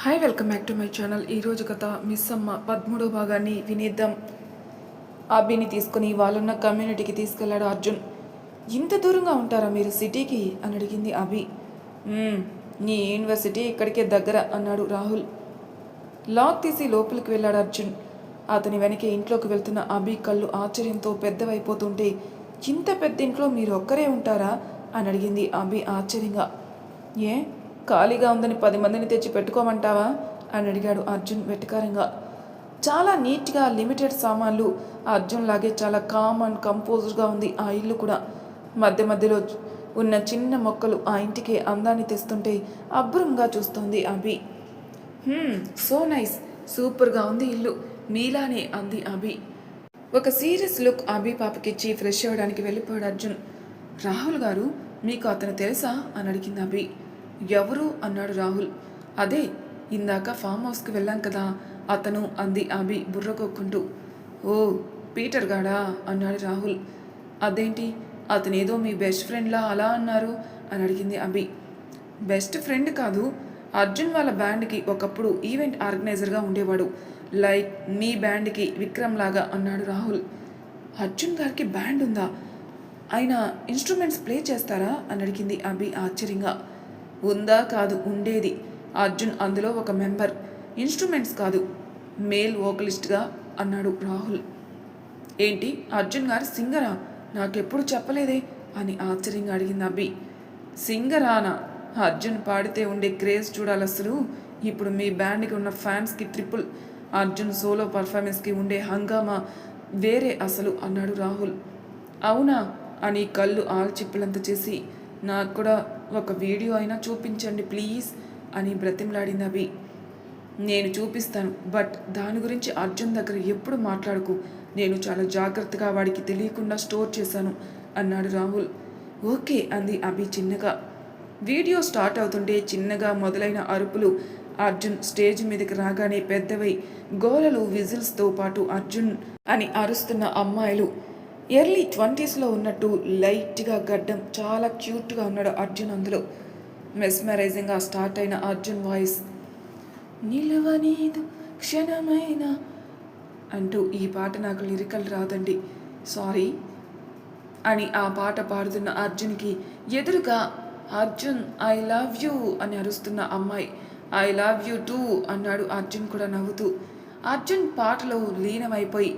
Hi welcome back to my channel. ఈరోజు కథ miss అమ్మ 13వ భాగాన్ని వినేద్దాం. అభిని తీసుకుని వాళ్ళున్న కమ్యూనిటీకి తీసుకెళ్లాడు అర్జున్. ఇంత దూరంగా ఉంటారా మీరు సిటీకి అని అడిగింది అభి. నీ యూనివర్సిటీ ఇక్కడికే దగ్గర అన్నాడు రాహుల్. లాక్ తీసి లోపలికి వెళ్ళాడు అర్జున్. అతని వెనకే ఇంట్లోకి వెళ్తున్న అభి కళ్ళు ఆశ్చర్యంతో పెద్దవైపోతుంటే, ఇంత పెద్ద ఇంట్లో మీరు ఒక్కరే ఉంటారా అని అడిగింది అభి ఆశ్చర్యంగా. ఏ ఖాళీగా ఉందని 10 మందిని తెచ్చి పెట్టుకోమంటావా అని అడిగాడు అర్జున్ వెటకారంగా. చాలా నీట్గా లిమిటెడ్ సామాన్లు. అర్జున్ లాగే చాలా కామ్ అండ్ కంపోజ్డ్గా ఉంది ఆ ఇల్లు కూడా. మధ్య మధ్యలో ఉన్న చిన్న మొక్కలు ఆ ఇంటికి అందాన్ని తెస్తుంటే అబ్బురంగా చూస్తోంది అభి. సో నైస్, సూపర్గా ఉంది ఇల్లు, మీలానే అంది అభి. ఒక సీరియస్ లుక్ అభి పాపకిచ్చి ఫ్రెష్ అవ్వడానికి వెళ్ళిపోయాడు అర్జున్. రాహుల్ గారు, మీకు అతను తెలుసా అని అడిగింది అభి. ఎవరు అన్నాడు రాహుల్. అదే ఇందాక ఫామ్ హౌస్కి వెళ్ళాం కదా అతను అంది అభి బుర్రకొక్కుంటూ. ఓ పీటర్ గాడా అన్నాడు రాహుల్. అదేంటి అతనేదో మీ బెస్ట్ ఫ్రెండ్లా అలా అన్నారు అని అడిగింది అభి. బెస్ట్ ఫ్రెండ్ కాదు, అర్జున్ వాళ్ళ బ్యాండ్కి ఒకప్పుడు ఈవెంట్ ఆర్గనైజర్గా ఉండేవాడు, లైక్ మీ బ్యాండ్కి విక్రమ్ లాగా అన్నాడు రాహుల్. అర్జున్ గారికి బ్యాండ్ ఉందా? ఆయన ఇన్స్ట్రుమెంట్స్ ప్లే చేస్తారా అని అడిగింది అభి ఆశ్చర్యంగా. ఉందా కాదు, ఉండేది. అర్జున్ అందులో ఒక మెంబర్. ఇన్స్ట్రుమెంట్స్ కాదు, మేల్ వోకలిస్ట్గా అన్నాడు రాహుల్. ఏంటి అర్జున్ గారు సింగరా? నాకెప్పుడు చెప్పలేదే అని ఆశ్చర్యంగా అడిగింది అభి. సింగరానా? అర్జున్ పాడితే ఉండే క్రేజ్ చూడాలి అసలు. ఇప్పుడు మీ బ్యాండ్కి ఉన్న ఫ్యాన్స్కి ట్రిపుల్. అర్జున్ సోలో పర్ఫార్మెన్స్కి ఉండే హంగామా వేరే అసలు అన్నాడు రాహుల్. అవునా అని కళ్ళు ఆల్చిప్పులంత చేసి, నాకు కూడా ఒక వీడియో అయినా చూపించండి ప్లీజ్ అని బ్రతిమలాడింది అభి. నేను చూపిస్తాను, బట్ దాని గురించి అర్జున్ దగ్గర ఎప్పుడు మాట్లాడుకు. నేను చాలా జాగ్రత్తగా వాడికి తెలియకుండా స్టోర్ చేశాను అన్నాడు రాహుల్. ఓకే అంది అభి చిన్నగా. వీడియో స్టార్ట్ అవుతుంటే చిన్నగా మొదలైన అరుపులు అర్జున్ స్టేజ్ మీదకి రాగానే పెద్దవై గోలలు విజిల్స్తో పాటు అర్జున్ అని అరుస్తున్న అమ్మాయిలు. ఎర్లీ 20స్లో ఉన్నట్టు లైట్గా గడ్డం, చాలా క్యూట్గా ఉన్నాడు అర్జున్ అందులో. మెస్మరైజింగ్గా స్టార్ట్ అయిన అర్జున్ వాయిస్, నిలవనీదు క్షణమైన అంటూ, ఈ పాట నాకు లిరికల్ రాదండి సారీ అని ఆ పాట పాడుతున్న అర్జున్కి ఎదురుగా అర్జున్ ఐ లవ్ యూ అని అరుస్తున్న అమ్మాయి ఐ లవ్ యూ టూ అన్నాడు అర్జున్ కూడా నవ్వుతూ. అర్జున్ పాటలో లీనమైపోయి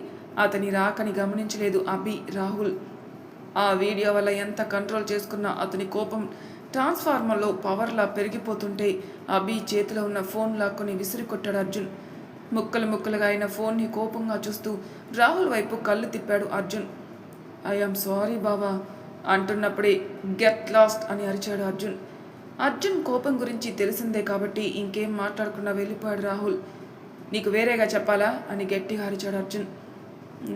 అతని రాకని గమనించలేదు అభి రాహుల్. ఆ వీడియో వల్ల ఎంత కంట్రోల్ చేసుకున్నా అతని కోపం ట్రాన్స్ఫార్మర్లో పవర్లా పెరిగిపోతుంటే అభి చేతిలో ఉన్న ఫోన్ లాక్కుని విసిరి కొట్టాడు అర్జున్. ముక్కలు ముక్కలుగా అయిన ఫోన్ని కోపంగా చూస్తూ రాహుల్ వైపు కళ్ళు తిప్పాడు అర్జున్. ఐఆమ్ సారీ బాబా అంటున్నప్పుడే గెట్ లాస్ట్ అని అరిచాడు అర్జున్. అర్జున్ కోపం గురించి తెలిసిందే కాబట్టి ఇంకేం మాట్లాడకుండా వెళ్ళిపోయాడు రాహుల్. నీకు వేరేగా చెప్పాలా అని గట్టిగా అరిచాడు అర్జున్.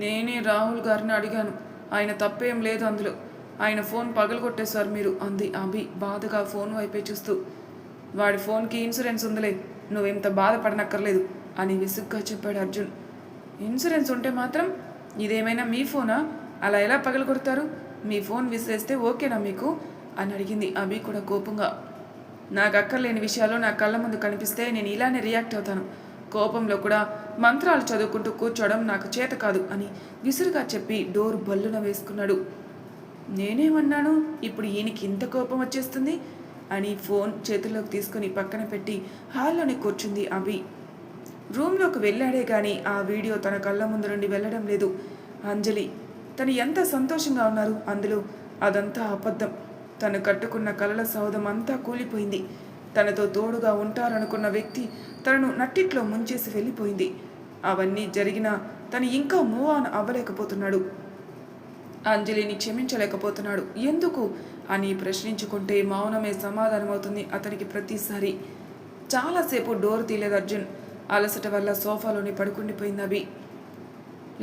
నేనే రాహుల్ గారిని అడిగాను, ఆయన తప్పేం లేదు అందులో. ఆయన ఫోన్ పగలగొట్టేశారు మీరు అంది అభి బాధగా ఫోన్ వైపే చూస్తూ. వాడి ఫోన్కి ఇన్సూరెన్స్ ఉందిలే, నువ్వెంత బాధపడనక్కర్లేదు అని విసుగ్గా చెప్పాడు అర్జున్. ఇన్సూరెన్స్ ఉంటే మాత్రం ఇదేమైనా మీ ఫోనా? అలా ఎలా పగలగొడతారు? మీ ఫోన్ విసిరేస్తే ఓకేనా మీకు అని అడిగింది అభి కూడా కోపంగా. నాకు అక్కర్లేని విషయాలు నా కళ్ళ ముందు కనిపిస్తే నేను ఇలానే రియాక్ట్ అవుతాను. కోపంలో కూడా మంత్రాలు చదువుకుంటూ కూర్చోవడం నాకు చేత కాదు అని విసురుగా చెప్పి డోర్ బల్లున వేసుకున్నాడు. నేనేమన్నాను ఇప్పుడు ఈయనకి ఇంత కోపం వచ్చేస్తుంది అని ఫోన్ చేతుల్లోకి తీసుకుని పక్కన పెట్టి హాల్లోనే కూర్చుంది అభి. రూమ్లోకి వెళ్ళాడే కానీ ఆ వీడియో తన కళ్ళ ముందు నుండి వెళ్ళడం లేదు. అంజలి తను ఎంత సంతోషంగా ఉన్నారు అందులో. అదంతా అబద్ధం. తను కట్టుకున్న కలల సౌధం అంతా కూలిపోయింది. తనతో తోడుగా ఉంటారనుకున్న వ్యక్తి తనను నట్టిట్లో ముంచేసి వెళ్ళిపోయింది. అవన్నీ జరిగినా తను ఇంకా మూవ్ ఆన్ అవ్వలేకపోతున్నాడు. అంజలిని క్షమించలేకపోతున్నాడు. ఎందుకు అని ప్రశ్నించుకుంటే మౌనమే సమాధానమవుతుంది అతనికి ప్రతిసారి. చాలాసేపు డోర్ తీయలేదు అర్జున్. అలసట వల్ల సోఫాలోని పడుకుండిపోయింది అభి.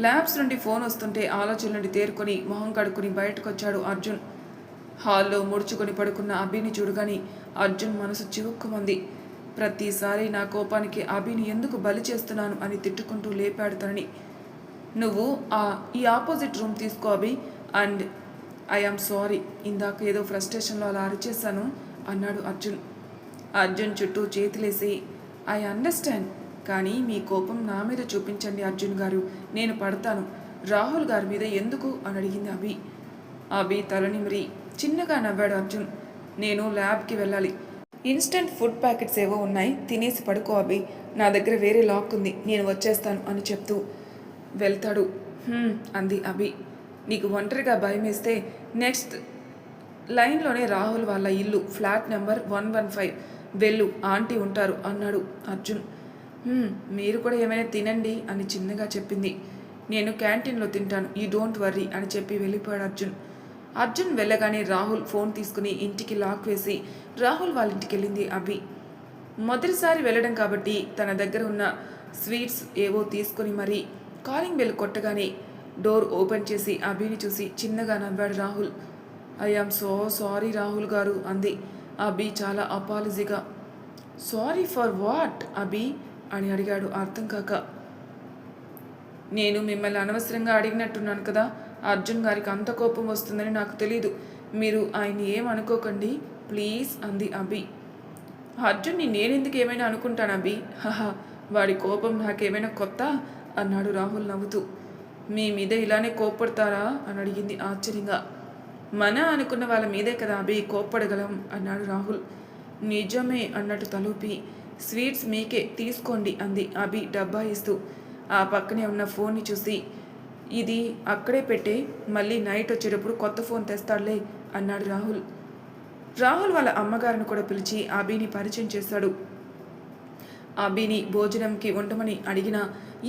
ల్యాబ్స్ నుండి ఫోన్ వస్తుంటే ఆలోచన నుండి తేరుకొని మొహం కడుక్కుని బయటకు వచ్చాడు అర్జున్. హాల్లో ముడుచుకొని పడుకున్న అభిని చూడగాని అర్జున్ మనసు చివుక్కుమంది. ప్రతిసారి నా కోపానికి అభిని ఎందుకు బలి చేస్తున్నాను అని తిట్టుకుంటూ లేపాడు తనని. నువ్వు ఈ ఆపోజిట్ రూమ్ తీసుకో అభి, అండ్ ఐఆమ్ సారీ, ఇందాక ఏదో ఫ్రస్ట్రేషన్లో అలా అరిచేశాను అన్నాడు అర్జున్. అర్జున్ చుట్టూ చేతులేసి ఐ అండర్స్టాండ్, కానీ మీ కోపం నా మీద చూపించండి అర్జున్ గారు, నేను పడతాను. రాహుల్ గారి మీద ఎందుకు అని అడిగింది అభి. అభి తలనిమిరి చిన్నగా నవ్వాడు అర్జున్. నేను ల్యాబ్కి వెళ్ళాలి. ఇన్స్టెంట్ ఫుడ్ ప్యాకెట్స్ ఏవో ఉన్నాయి, తినేసి పడుకో అభి. నా దగ్గర వేరే లాక్ ఉంది, నేను వచ్చేస్తాను అని చెప్తూ వెళ్తాడు. అంది అభి. నీకు ఒంటరిగా భయం వేస్తే నెక్స్ట్ లైన్లోనే రాహుల్ వాళ్ళ ఇల్లు, ఫ్లాట్ నెంబర్ 115, వెళ్ళు, ఆంటీ ఉంటారు అన్నాడు అర్జున్. మీరు కూడా ఏమైనా తినండి అని చిన్నగా చెప్పింది. నేను క్యాంటీన్లో తింటాను, యూ డోంట్ వర్రీ అని చెప్పి వెళ్ళిపోయాడు అర్జున్. అర్జున్ వెళ్ళగానే రాహుల్ ఫోన్ తీసుకుని ఇంటికి లాక్ వేసి రాహుల్ వాళ్ళ ఇంటికి వెళ్ళింది అభి. మొదటిసారి వెళ్ళడం కాబట్టి తన దగ్గర ఉన్న స్వీట్స్ ఏవో తీసుకుని మరీ కాలింగ్ బెల్ కొట్టగానే డోర్ ఓపెన్ చేసి అభిని చూసి చిన్నగా నవ్వాడు Rahul. I am so sorry Rahul గారు అంది అభి చాలా అపాలజీగా. సారీ ఫర్ వాట్ అభి అని అడిగాడు అర్థం కాక. నేను మిమ్మల్ని అనవసరంగా అడిగినట్టున్నాను కదా, అర్జున్ గారికి అంత కోపం వస్తుందని నాకు తెలీదు, మీరు ఆయన్ని ఏమనుకోకండి ప్లీజ్ అంది అభి. అర్జున్ని నేనెందుకు ఏమైనా అనుకుంటాను అభి, హహా, వాడి కోపం నాకేమైనా కొత్త అన్నాడు రాహుల్ నవ్వుతూ. మీ మీద ఇలానే కోప్పడతారా అని అడిగింది ఆశ్చర్యంగా. మన అనుకున్న వాళ్ళ మీదే కదా అభి కోప్పడగలం అన్నాడు రాహుల్. నిజమే అన్నట్టు తలూపి స్వీట్స్ మీకే తీసుకోండి అంది అభి డబ్బా ఇస్తూ. ఆ పక్కనే ఉన్న ఫోన్ని చూసి ఇది అక్కడే పెట్టే, మళ్ళీ నైట్ వచ్చేటప్పుడు కొత్త ఫోన్ తెస్తాడులే అన్నాడు రాహుల్. రాహుల్ వాళ్ళ అమ్మగారిని కూడా పిలిచి అభిని పరిచయం చేశాడు. అభిని భోజనంకి ఉండమని అడిగినా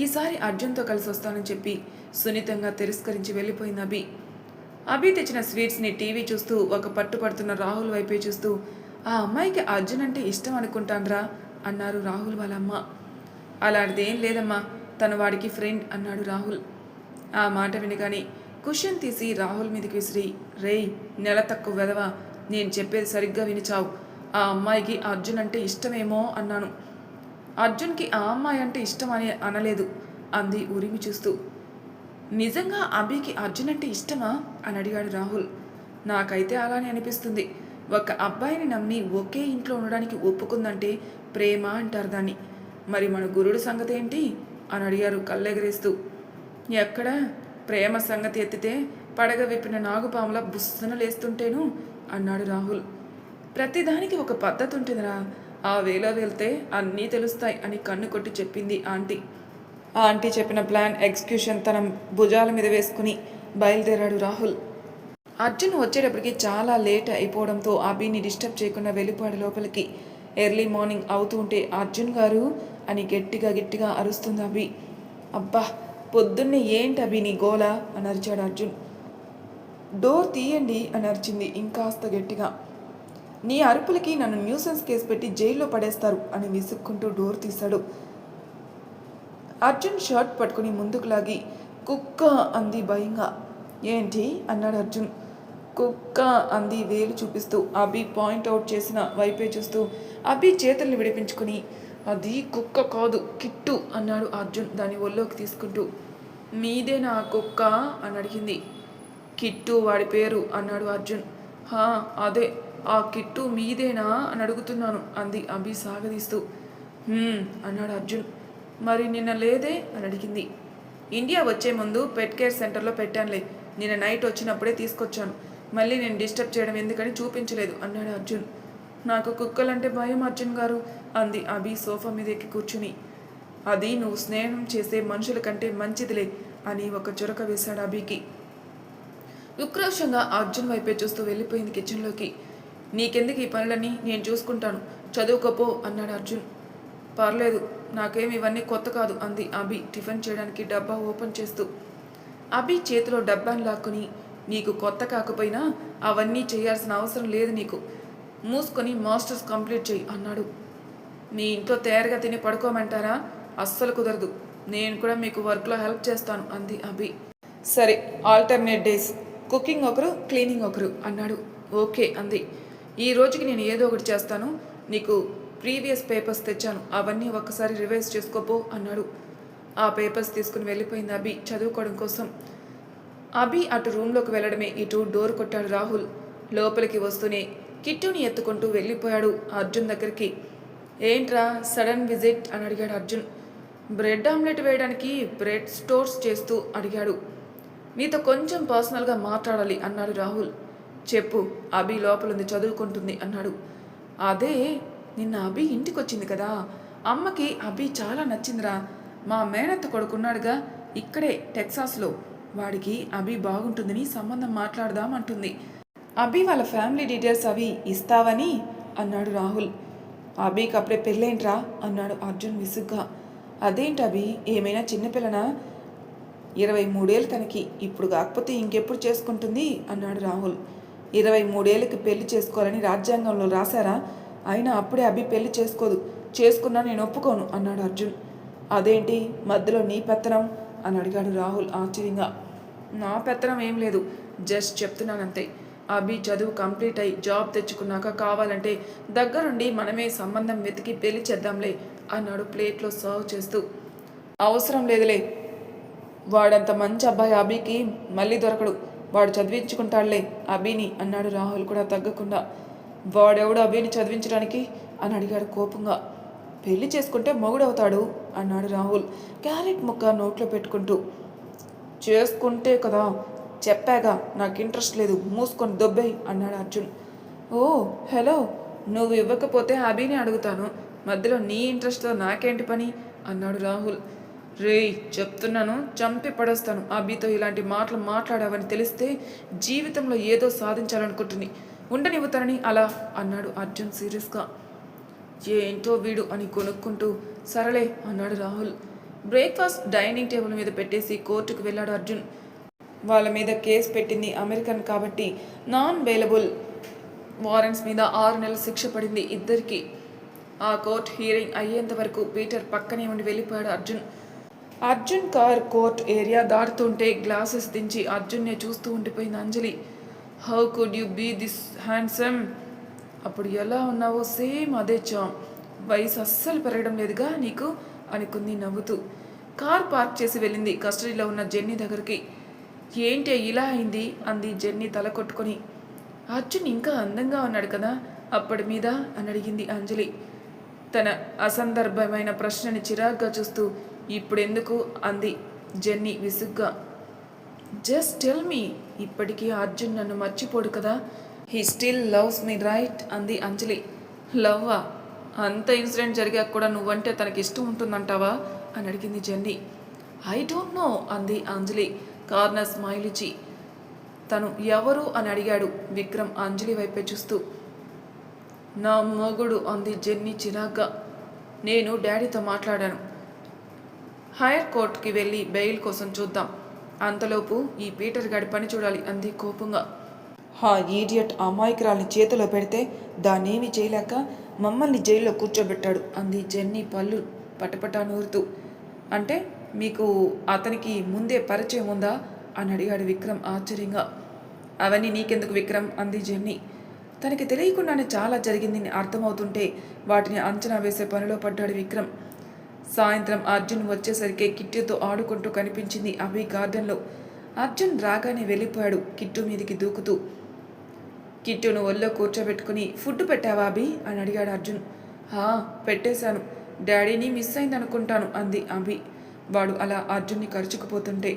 ఈసారి అర్జున్తో కలిసి వస్తానని చెప్పి సున్నితంగా తిరస్కరించి వెళ్ళిపోయింది అభి. అభి తెచ్చిన స్వీట్స్ని టీవీ చూస్తూ ఒక పట్టుపడుతున్న రాహుల్ వైపే చూస్తూ, ఆ అమ్మాయికి అర్జున్ అంటే ఇష్టం అనుకుంటాన్రా అన్నారు రాహుల్ వాళ్ళ అమ్మ. అలాంటిదేం లేదమ్మా, తను వాడికి ఫ్రెండ్ అన్నాడు రాహుల్. ఆ మాట వినగానే కుషన్ తీసి రాహుల్ మీదకి విసిరి, రేయ్ నెల తక్కువ వెదవా, నేను చెప్పేది సరిగ్గా వినిచావు. ఆ అమ్మాయికి అర్జున్ అంటే ఇష్టమేమో అన్నాను, అర్జున్కి ఆ అమ్మాయి అంటే ఇష్టం అని అనలేదు అంది ఉరిమి చూస్తూ. నిజంగా అభికి అర్జున్ అంటే ఇష్టమా అని అడిగాడు రాహుల్. నాకైతే అలానే అనిపిస్తుంది. ఒక అబ్బాయిని నమ్మి ఒకే ఇంట్లో ఉండడానికి ఒప్పుకుందంటే ప్రేమ అంటారు దాన్ని. మరి మన గురుడు సంగతి ఏంటి అని అడిగారు కళ్ళెగరేస్తూ. ఎక్కడ ప్రేమ సంగతి ఎత్తితే పడగ విప్పిన నాగుపాముల బుస్సన లేస్తుంటేను అన్నాడు రాహుల్. ప్రతిదానికి ఒక పద్ధతి ఉంటుందిరా, ఆ వేలో వెళ్తే అన్నీ తెలుస్తాయి అని కన్ను కొట్టి చెప్పింది ఆంటీ. ఆంటీ చెప్పిన ప్లాన్ ఎగ్జిక్యూషన్ తన భుజాల మీద వేసుకుని బయలుదేరాడు రాహుల్. అర్జున్ వచ్చేటప్పటికి చాలా లేట్ అయిపోవడంతో అభిని డిస్టర్బ్ చేయకుండా వెళ్ళిపోయాడు లోపలికి. ఎర్లీ మార్నింగ్ అవుతూ ఉంటే అర్జున్ గారు అని గట్టిగా అరుస్తుంది అభి. అబ్బా, పొద్దున్నే ఏంటి అభి నీ గోల అని అరిచాడు అర్జున్. డోర్ తీయండి అని అరిచింది ఇంకాస్త గట్టిగా. నీ అరుపులకి నన్ను న్యూసెన్స్ కేసు పెట్టి జైల్లో పడేస్తారు అని విసుక్కుంటూ డోర్ తీశాడు. అర్జున్ షర్ట్ పట్టుకుని ముందుకు లాగి కుక్క అంది భయంగా. ఏంటి అన్నాడు అర్జున్. కుక్క అంది వేలు చూపిస్తూ. అభి పాయింట్అవుట్ చేసిన వైపే చూస్తూ అభి చేతుల్ని విడిపించుకుని, అది కుక్క కాదు కిట్టు అన్నాడు అర్జున్ దాని ఒళ్ళోకి తీసుకుంటూ. మీదేనా ఆ కుక్క అని అడిగింది. కిట్టు వాడి పేరు అన్నాడు అర్జున్. అదే, ఆ కిట్టు మీదేనా అని అడుగుతున్నాను అంది అభి సాగదీస్తూ. అన్నాడు అర్జున్. మరి నిన్న లేదే అని అడిగింది. ఇండియా వచ్చే ముందు పెట్ కేర్ సెంటర్లో పెట్టానులే, నిన్న నైట్ వచ్చినప్పుడే తీసుకొచ్చాను, మళ్ళీ నేను డిస్టర్బ్ చేయడం ఎందుకని చూపించలేదు అన్నాడు అర్జున్. నాకు కుక్కలంటే భయం అర్జున్ గారు అంది అభి సోఫా మీద ఎక్కి కూర్చుని. అది నువ్వు స్నేహం చేసే మనుషుల కంటే మంచిదిలే అని ఒక చొరక వేశాడు అభికి. ఉక్రోషంగా అర్జున్ వైపే చూస్తూ వెళ్ళిపోయింది కిచెన్లోకి. నీకెందుకు ఈ పనులన్నీ, నేను చూసుకుంటాను, చదువుకోపో అన్నాడు అర్జున్. పర్లేదు, నాకేమి ఇవన్నీ కొత్త కాదు అంది అభి టిఫిన్ చేయడానికి డబ్బా ఓపెన్ చేస్తూ. అభి చేతిలో డబ్బాని లాక్కుని, నీకు కొత్త కాకపోయినా అవన్నీ చేయాల్సిన అవసరం లేదు, నీకు మూసుకొని మాస్టర్స్ కంప్లీట్ చేయి అన్నాడు. మీ ఇంట్లో తయారుగా తిని పడుకోమంటారా? అస్సలు కుదరదు, నేను కూడా మీకు వర్క్లో హెల్ప్ చేస్తాను అంది అభి. సరే, ఆల్టర్నేట్ డేస్, కుకింగ్ ఒకరు క్లీనింగ్ ఒకరు అన్నాడు. ఓకే అంది. ఈ రోజుకి నేను ఏదో ఒకటి చేస్తాను, నీకు ప్రీవియస్ పేపర్స్ తెచ్చాను, అవన్నీ ఒక్కసారి రివైజ్ చేసుకోపో అన్నాడు. ఆ పేపర్స్ తీసుకుని వెళ్ళిపోయింది అభి చదువుకోవడం కోసం. అభి అటు రూమ్లోకి వెళ్ళడమే ఇటు డోర్ కొట్టాడు రాహుల్. లోపలికి వస్తూనే కిట్టుని ఎత్తుకుంటూ వెళ్ళిపోయాడు అర్జున్ దగ్గరికి. ఏంట్రా సడన్ విజిట్ అని అడిగాడు అర్జున్. బ్రెడ్ ఆమ్లెట్ వేయడానికి బ్రెడ్ స్టోర్స్ చేస్తూ అడిగాడు. మీతో కొంచెం పర్సనల్గా మాట్లాడాలి అన్నాడు రాహుల్. చెప్పు, అభి లోపలుంది చదువుకుంటుంది అన్నాడు. అదే, నిన్న అభి ఇంటికి వచ్చింది కదా, అమ్మకి అభి చాలా నచ్చిందిరా. మా మేనత్త కొడుకున్నాడుగా ఇక్కడే టెక్సాస్లో, వాడికి అభి బాగుంటుందని సంబంధం మాట్లాడదామంటుంది. అభి వాళ్ళ ఫ్యామిలీ డీటెయిల్స్ అవి ఇస్తావని అన్నాడు రాహుల్. అభికి అప్పుడే పెళ్ళేంట్రా అన్నాడు అర్జున్ విసుగ్గా. అదేంటి అభి, ఏమైనా చిన్నపిల్లనా? 23 ఏళ్ళు తనకి, ఇప్పుడు కాకపోతే ఇంకెప్పుడు చేసుకుంటుంది అన్నాడు రాహుల్. 23 ఏళ్ళకి పెళ్లి చేసుకోవాలని రాజ్యాంగంలో రాశారా? అయినా అప్పుడే అభి పెళ్లి చేసుకోదు, చేసుకున్నా నేను ఒప్పుకోను అన్నాడు అర్జున్. అదేంటి మధ్యలో నీ పెత్తనం అని అడిగాడు రాహుల్ ఆశ్చర్యంగా. నా పెత్తనం ఏం లేదు, జస్ట్ చెప్తున్నానంతే. అభి చదువు కంప్లీట్ అయ్యి జాబ్ తెచ్చుకున్నాక కావాలంటే దగ్గరుండి మనమే సంబంధం వెతికి పెళ్లి చేద్దాంలే అన్నాడు ప్లేట్లో సర్వ్ చేస్తూ. అవసరం లేదులే, వాడంత మంచి అబ్బాయి అభికి మళ్ళీ దొరకడు, వాడు చదివించుకుంటాడులే అభిని అన్నాడు రాహుల్ కూడా తగ్గకుండా. వాడెవడు అభిని చదివించడానికి అని అడిగాడు కోపంగా. పెళ్లి చేసుకుంటే మొగుడవుతాడు అన్నాడు రాహుల్ క్యారెట్ ముక్క నోట్లో పెట్టుకుంటూ. చేసుకుంటే కదా, చెప్పాగా నాకు ఇంట్రెస్ట్ లేదు, మూసుకొని దొబ్బేయి అన్నాడు అర్జున్. ఓ హలో, నువ్వు ఇవ్వకపోతే అభిని అడుగుతాను, మధ్యలో నీ ఇంట్రెస్ట్తో నాకేంటి పని అన్నాడు రాహుల్. రేయ్ చెప్తున్నాను, చంపి పడేస్తాను. అభితో ఇలాంటి మాటలు మాట్లాడావని తెలిస్తే జీవితంలో ఏదో సాధించాలనుకుంటుంది, ఉండనివ్వుతానని అలా అన్నాడు అర్జున్ సీరియస్గా. ఏంటో వీడు అని కొనుక్కుంటూ సరలే అన్నాడు రాహుల్. బ్రేక్ఫాస్ట్ డైనింగ్ టేబుల్ మీద పెట్టేసి కోర్టుకు వెళ్ళాడు అర్జున్. వాళ్ళ మీద కేసు పెట్టింది అమెరికన్ కాబట్టి నాన్ బెయిలబుల్ వారెంట్స్ మీద 6 నెలల శిక్ష పడింది ఇద్దరికి. ఆ కోర్ట్ హియరింగ్ అయ్యేంత వరకు పీటర్ పక్కనే ఉండి వెళ్ళిపోయాడు Arjun. Arjun car court area దాటుతుంటే గ్లాసెస్ దించి అర్జున్నే చూస్తూ ఉండిపోయింది Anjali. How could you be this handsome? అప్పుడు ఎలా ఉన్నావో సేమ్ అదే చామ్, వయసు అస్సలు పెరగడం లేదుగా నీకు అనుకుంది నవ్వుతూ. కార్ పార్క్ చేసి వెళ్ళింది కస్టడీలో ఉన్న జెన్నీ దగ్గరికి. ఏంటి ఇలా అయింది అంది జెన్నీ తల కొట్టుకొని. అర్జున్ ఇంకా అందంగా ఉన్నాడు కదా అప్పటి మీద అని అడిగింది అంజలి తన అసందర్భమైన ప్రశ్నని చిరాగ్గా చూస్తూ. ఇప్పుడెందుకు అంది జెన్నీ విసుగ్గా. జస్ట్ టెల్ మీ, ఇప్పటికీ అర్జున్ నన్ను మర్చిపోడు కదా, he still loves me right అంది అంజలి. లవ్వా? అంత ఇన్సిడెంట్ జరిగాక కూడా నువ్వంటే తనకి ఇష్టం ఉంటుందంటావా అని అడిగింది జెన్నీ. ఐ డోంట్ నో అంది అంజలి కార్నర్ స్మైల్ ఇచ్చి. తను ఎవరు అని అడిగాడు విక్రమ్ అంజలి వైపే చూస్తూ. నా మొగుడు అంది జెన్నీ చిరాగ్గా. నేను డాడీతో మాట్లాడాను, హైయర్ కోర్టుకి వెళ్ళి బెయిల్ కోసం చూద్దాం, అంతలోపు ఈ పీటర్ గాడి పని చూడాలి అంది కోపంగా. హా ఈడియట్ అమాయకురాల్ని చేతిలో పెడితే దాన్నేమీ చేయలేక మమ్మల్ని జైల్లో కూర్చోబెట్టాడు అంది జెన్నీ పళ్ళు పటపటా నూరుతూ. అంటే మీకు అతనికి ముందే పరిచయం ఉందా అని అడిగాడు విక్రమ్ ఆశ్చర్యంగా. అవన్నీ నీకెందుకు విక్రమ్ అంది జెన్నీ. తనకి తెలియకుండానే చాలా జరిగిందని అర్థమవుతుంటే వాటిని అంచనా వేసే పనిలో పడ్డాడు విక్రమ్. సాయంత్రం అర్జున్ వచ్చేసరికి కిట్టుతో ఆడుకుంటూ కనిపించింది అభి గార్డెన్లో. అర్జున్ రాగానే వెళ్ళిపోయాడు కిట్టు మీదికి దూకుతూ. కిట్టును ఒళ్ళో కూర్చోబెట్టుకుని ఫుడ్ పెట్టావా అభి అని అడిగాడు అర్జున్. పెట్టేశాను, డాడీని మిస్ అయిందనుకుంటాను అంది అభి. వాడు అలా అర్జున్ని కరుచుకుపోతుంటే.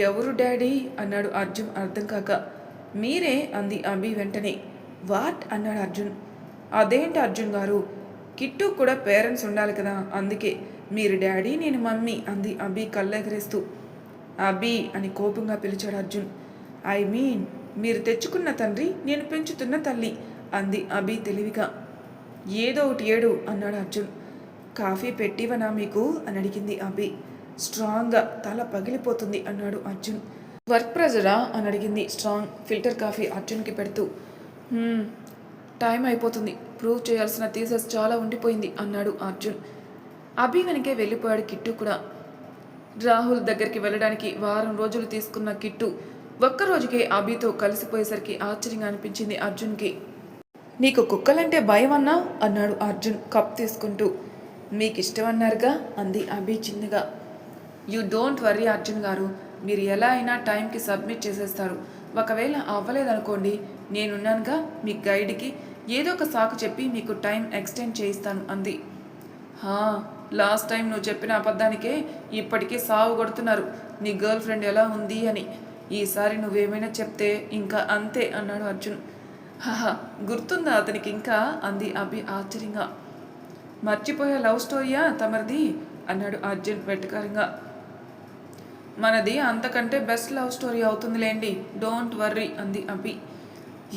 ఎవరు డాడీ అన్నాడు అర్జున్ అర్థం కాక. మీరే అంది అభి వెంటనే. వాట్ అన్నాడు అర్జున్. అదేంటి అర్జున్ గారు, కిట్టు కూడా పేరెంట్స్ ఉండాలి కదా, అందుకే మీరు డాడీ నేను మమ్మీ అంది అభి కళ్ళెగరేస్తూ. అభి అని కోపంగా పిలిచాడు అర్జున్. ఐ మీన్ మీరు తెచ్చుకున్న తండ్రి, నేను పెంచుతున్న తల్లి అంది అభి తెలివిగా. ఏదో ఒకటి ఏడు అన్నాడు అర్జున్. కాఫీ పెట్టివనా మీకు అని అడిగింది అభి స్ట్రాంగ్గా. తల పగిలిపోతుంది అన్నాడు అర్జున్. వర్క్ ప్రెజరా అని అడిగింది స్ట్రాంగ్ ఫిల్టర్ కాఫీ అర్జున్కి పెడుతూ. టైం అయిపోతుంది, ప్రూవ్ చేయాల్సిన థీసెస్ చాలా ఉండిపోయింది అన్నాడు అర్జున్. అభి వెనకే వెళ్ళిపోయాడు కిట్టు కూడా. రాహుల్ దగ్గరికి వెళ్ళడానికి వారం రోజులు తీసుకున్న కిట్టు ఒక్కరోజుకే అభితో కలిసిపోయేసరికి ఆశ్చర్యంగా అనిపించింది అర్జున్కి. నీకు కుక్కలంటే భయం అన్నా అన్నాడు అర్జున్ కప్ తీసుకుంటూ. మీకు ఇష్టమన్నారుగా అంది అభి చిన్నగా. యూ డోంట్ వర్రీ అర్జున్ గారు, మీరు ఎలా అయినా టైంకి సబ్మిట్ చేసేస్తారు. ఒకవేళ అవ్వలేదనుకోండి, నేనున్నానుగా మీ గైడ్కి, ఏదో ఒక సాకు చెప్పి మీకు టైం ఎక్స్టెండ్ చేయిస్తాను అంది. హా, లాస్ట్ టైం నువ్వు చెప్పిన అబద్ధానికే ఇప్పటికీ సాగు కొడుతున్నారు నీ గర్ల్ ఫ్రెండ్ ఎలా ఉంది అని. ఈసారి నువ్వేమైనా చెప్తే ఇంకా అంతే అన్నాడు అర్జున్. హహా, గుర్తుందా అతనికి ఇంకా అంది అభి ఆశ్చర్యంగా. మర్చిపోయే లవ్ స్టోరీయా తమరిది అన్నాడు అర్జున్ వెటకారంగా. మనది అంతకంటే బెస్ట్ లవ్ స్టోరీ అవుతుందిలేండి, డోంట్ వర్రీ అంది అభి.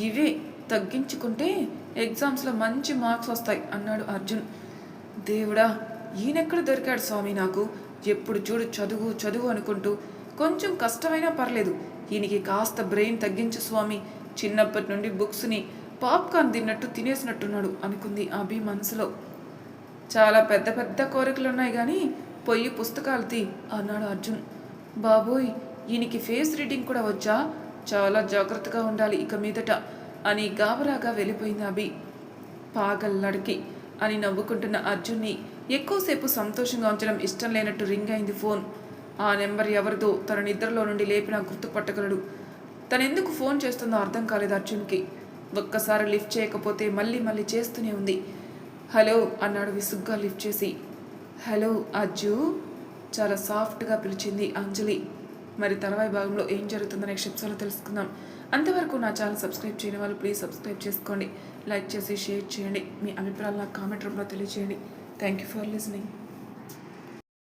ఇవే తగ్గించుకుంటే ఎగ్జామ్స్లో మంచి మార్క్స్ వస్తాయి అన్నాడు అర్జున్. దేవుడా, ఈయనెక్కడ దొరికాడు స్వామి నాకు, ఎప్పుడు చూడు చదువు చదువు అనుకుంటూ. కొంచెం కష్టమైనా పర్లేదు, ఈయనకి కాస్త బ్రెయిన్ తగ్గించు స్వామి, చిన్నప్పటి నుండి బుక్స్ని పాప్కార్న్ తిన్నట్టు తినేసినట్టున్నాడు అనుకుంది అభి మనసులో. చాలా పెద్ద పెద్ద కోరికలున్నాయి కానీ పొయ్యి పుస్తకాలు తీ అన్నాడు అర్జున్. బాబోయ్, ఈయనకి ఫేస్ రీడింగ్ కూడా వచ్చా, చాలా జాగ్రత్తగా ఉండాలి ఇక మీదట అని గాబరాగా వెళ్ళిపోయింది అభి. పాగల్లడికి అని నవ్వుకుంటున్న అర్జున్ని ఎక్కువసేపు సంతోషంగా ఉంచడం ఇష్టం లేనట్టు రింగ్ అయింది ఫోన్. ఆ నెంబర్ ఎవరిదో తన నిద్రలో నుండి లేపినా గుర్తుపట్టగలడు. తనెందుకు ఫోన్ చేస్తుందో అర్థం కాలేదు అర్జున్కి. ఒక్కసారి లిఫ్ట్ చేయకపోతే మళ్ళీ మళ్ళీ చేస్తూనే ఉంది. హలో అన్నాడు విసుగ్గా లిఫ్ట్ చేసి. హలో అజ్జు, చాలా సాఫ్ట్గా పిలిచింది అంజలి. మరి తర్వాయి భాగంలో ఏం జరుగుతుందో నెక్స్ట్ ఎపిసోడ్లో తెలుసుకుందాం. అంతవరకు నా ఛానల్ సబ్స్క్రైబ్ చేయని వాళ్ళు ప్లీజ్ సబ్స్క్రైబ్ చేసుకోండి, లైక్ చేసి షేర్ చేయండి, మీ అభిప్రాయాలు నాకు కామెంట్ రూపంలో తెలియజేయండి. Thank you for listening.